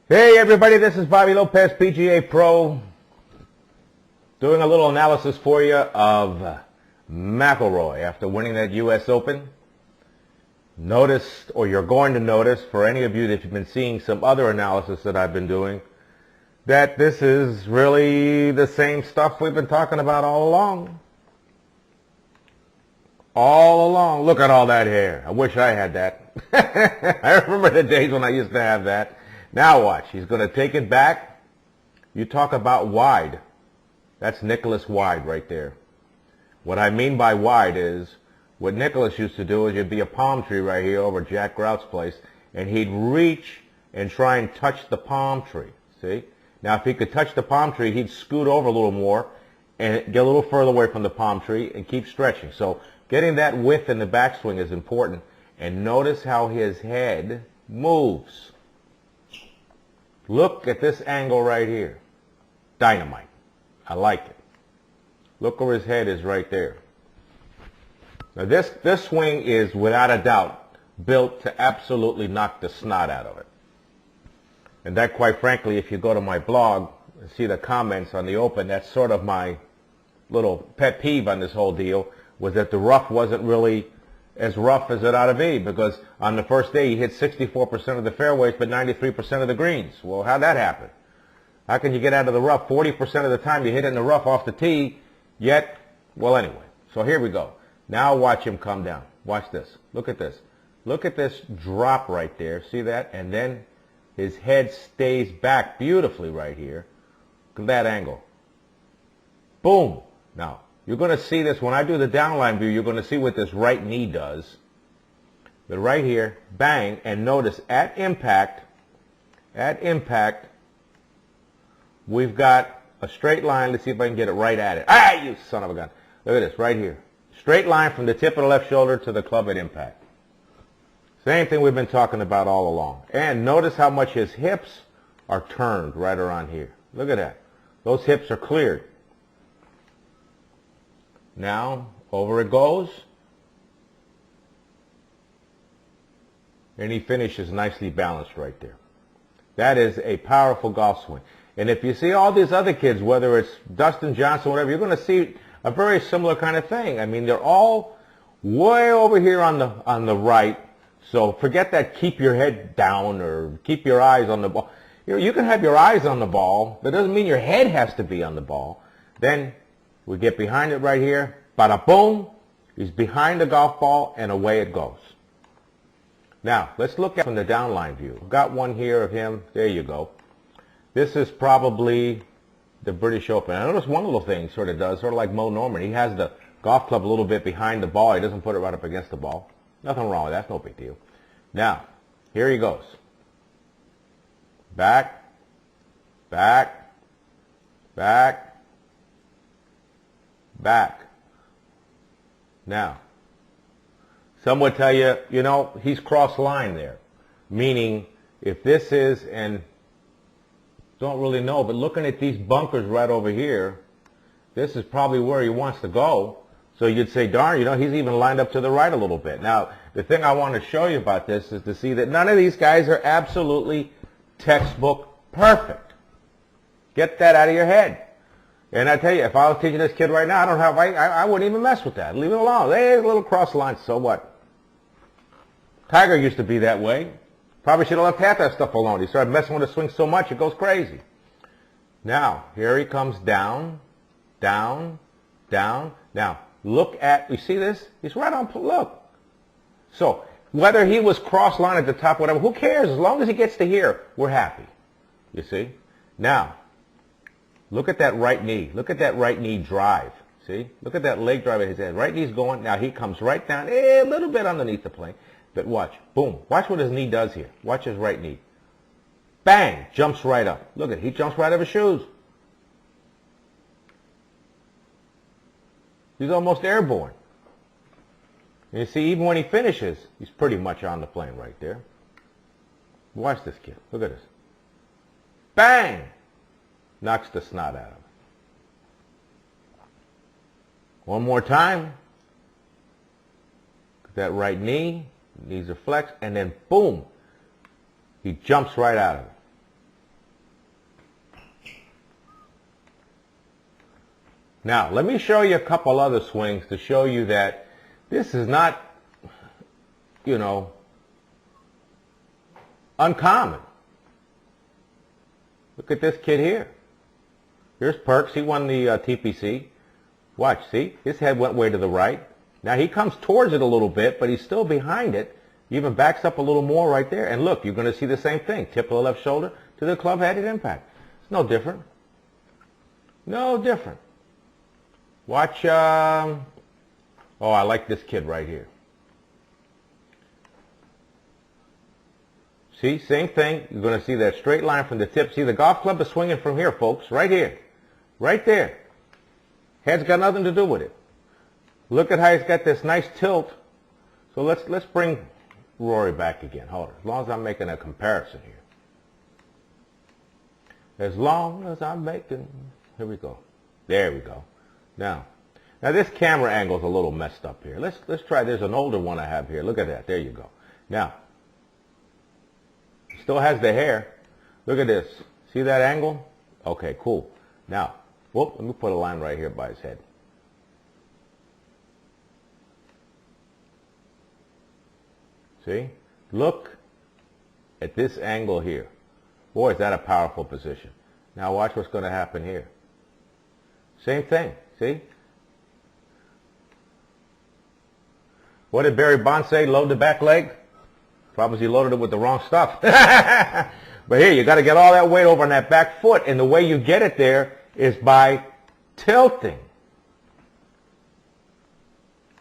Hey everybody, this is Bobby Lopez, PGA Pro, doing a little analysis for you of McIlroy after winning that U.S. Open. Notice, or you're going to notice, for any of you that have been seeing some other analysis that I've been doing, that this is really the same stuff we've been talking about all along. All along. Look at all that hair. I wish I had that. I remember the days when I used to have that. Now watch. He's going to take it back. You talk about wide. That's Nicklaus wide right there. What I mean by wide is, what Nicklaus used to do is you'd be a palm tree right here over Jack Grout's place, and he'd reach and try and touch the palm tree. See? Now if he could touch the palm tree, he'd scoot over a little more and get a little further away from the palm tree and keep stretching. So getting that width in the backswing is important. And notice how his head moves. Look at this angle right here. Dynamite. I like it. Look where his head is right there. Now this swing is without a doubt built to absolutely knock the snot out of it. And that, quite frankly, if you go to my blog and see the comments on the Open, that's sort of my little pet peeve on this whole deal, was that the rough wasn't really as rough as it ought to be, because on the first day he hit 64% of the fairways but 93% of the greens. Well, how'd that happen? How can you get out of the rough 40% of the time you hit it in the rough off the tee, yet, well, anyway. So here we go. Now watch him come down. Watch this. Look at this. Look at this drop right there. See that? And then his head stays back beautifully right here. Look at that angle. Boom. Now, you're going to see this when I do the downline view. You're going to see what this right knee does. But right here, bang, and notice at impact, we've got a straight line. Let's see if I can get it right at it. Ah, you son of a gun. Look at this right here. Straight line from the tip of the left shoulder to the club at impact. Same thing we've been talking about all along. And notice how much his hips are turned right around here. Look at that. Those hips are cleared. Now, over it goes. And he finishes nicely balanced right there. That is a powerful golf swing. And if you see all these other kids, whether it's Dustin Johnson, whatever, you're going to see a very similar kind of thing. I mean, they're all way over here on the right. So forget that keep your head down or keep your eyes on the ball. You can have your eyes on the ball. That doesn't mean your head has to be on the ball. Then we get behind it right here. Bada boom. He's behind the golf ball and away it goes. Now, let's look at from the downline view. I've got one here of him. There you go. This is probably the British Open. I notice one little thing sort of does, sort of like Mo Norman. He has the golf club a little bit behind the ball. He doesn't put it right up against the ball. Nothing wrong with that. That's no big deal. Now, here he goes. Back, back, back, back. Now, some would tell you, you know, he's cross line there. Meaning, if this is, and don't really know, but looking at these bunkers right over here, this is probably where he wants to go. So you'd say, darn, you know, he's even lined up to the right a little bit. Now, the thing I want to show you about this is to see that none of these guys are absolutely textbook perfect. Get that out of your head. And I tell you, if I was teaching this kid right now, I wouldn't even mess with that. Leave it alone. Hey, a little cross line, so what? Tiger used to be that way. Probably should have left half that stuff alone. He started messing with the swing so much, it goes crazy. Now, here he comes down, down, down. Now, look at, you see this? He's right on, look. So, whether he was cross line at the top, whatever, who cares? As long as he gets to here, we're happy. You see? Now, look at that right knee. Look at that right knee drive. See? Look at that leg drive at his head. Right knee's going. Now he comes right down a little bit underneath the plane. But watch. Boom. Watch what his knee does here. Watch his right knee. Bang. Jumps right up. Look at it. He jumps right out of his shoes. He's almost airborne. And you see, even when he finishes, he's pretty much on the plane right there. Watch this kid. Look at this. Bang! Knocks the snot out of him. One more time. That right knee, knees are flexed, and then boom, he jumps right out of it. Now, let me show you a couple other swings to show you that this is not, you know, uncommon. Look at this kid here. Here's Perks. He won the TPC. Watch, see? His head went way to the right. Now he comes towards it a little bit, but he's still behind it. He even backs up a little more right there. And look, you're going to see the same thing. Tip of the left shoulder to the club-headed impact. It's no different. No different. Watch, oh, I like this kid right here. See, same thing. You're going to see that straight line from the tip. See, the golf club is swinging from here, folks. Right here. Right there. Head's got nothing to do with it. Look at how he's got this nice tilt. So let's bring Rory back again. Hold on. As long as I'm making a comparison here. As long as I'm making... Here we go. There we go. Now this camera angle is a little messed up here. Let's try. There's an older one I have here. Look at that. There you go. Now, still has the hair. Look at this. See that angle? Okay, cool. Now, whoop, let me put a line right here by his head. See? Look at this angle here. Boy, is that a powerful position. Now watch what's going to happen here. Same thing. See? What did Barry Bonds say? Load the back leg? Probably he loaded it with the wrong stuff. But here, you got to get all that weight over on that back foot. And the way you get it there is by tilting.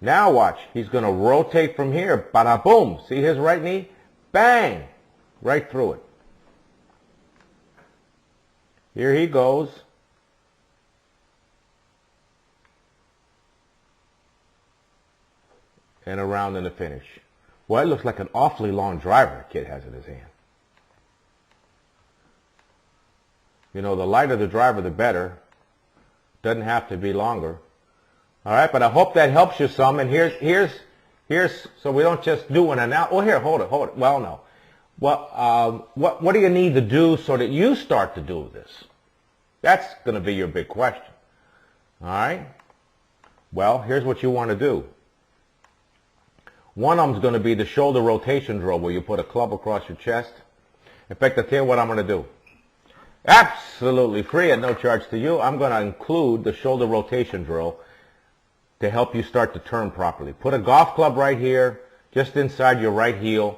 Now watch. He's going to rotate from here. Bada boom. See his right knee? Bang. Right through it. Here he goes. And around in the finish. Well, it looks like an awfully long driver the kid has in his hand. You know, the lighter the driver, the better. Doesn't have to be longer. All right, but I hope that helps you some. And here's so we don't just do an analysis. Oh, here, hold it. Well, no. Well, what do you need to do so that you start to do this? That's going to be your big question. All right? Well, here's what you want to do. One of them is going to be the shoulder rotation drill where you put a club across your chest. In fact, I'll tell you what I'm going to do. Absolutely free at no charge to you. I'm going to include the shoulder rotation drill to help you start to turn properly. Put a golf club right here, just inside your right heel,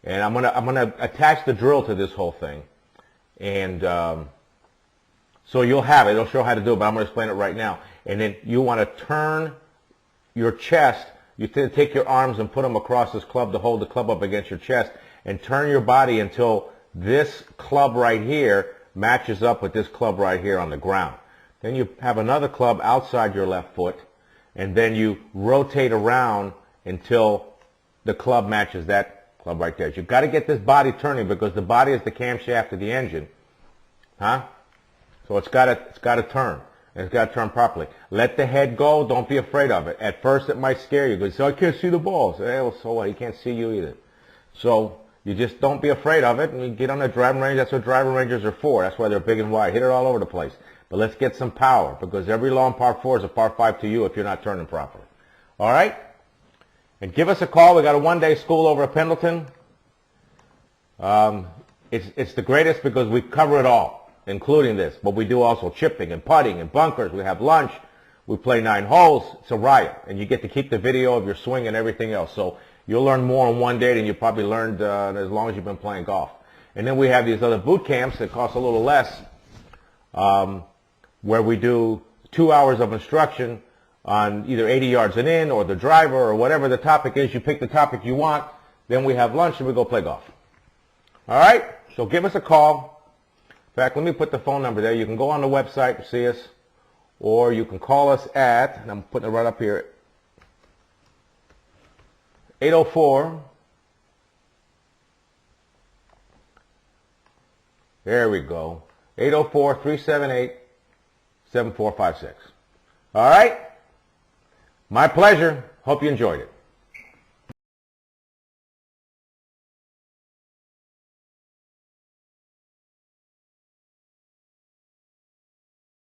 and I'm going to attach the drill to this whole thing. And so you'll have it. It'll show how to do it, but I'm going to explain it right now. And then you want to turn your chest. You take your arms and put them across this club to hold the club up against your chest and turn your body until this club right here matches up with this club right here on the ground. Then you have another club outside your left foot, and then you rotate around until the club matches that club right there. You've got to get this body turning because the body is the camshaft of the engine. Huh? So it's got to turn. And it's got to turn properly. Let the head go. Don't be afraid of it. At first, it might scare you. Because I can't see the balls. Well, so what? He can't see you either. So you just don't be afraid of it. And you get on the driving range. That's what driving ranges are for. That's why they're big and wide. Hit it all over the place. But let's get some power. Because every long par 4 is a par 5 to you if you're not turning properly. All right? And give us a call. We got a one-day school over at Pendleton. It's the greatest because we cover it all, including this. But we do also chipping and putting and bunkers. We have lunch. We play 9 holes. It's a riot. And you get to keep the video of your swing and everything else. So you'll learn more in one day than you probably learned as long as you've been playing golf. And then we have these other boot camps that cost a little less, where we do 2 hours of instruction on either 80 yards and in or the driver or whatever the topic is. You pick the topic you want. Then we have lunch and we go play golf. All right? So give us a call. In fact, let me put the phone number there. You can go on the website and see us, or you can call us at, and I'm putting it right up here, 804. There we go. 804-378-7456. All right? My pleasure. Hope you enjoyed it.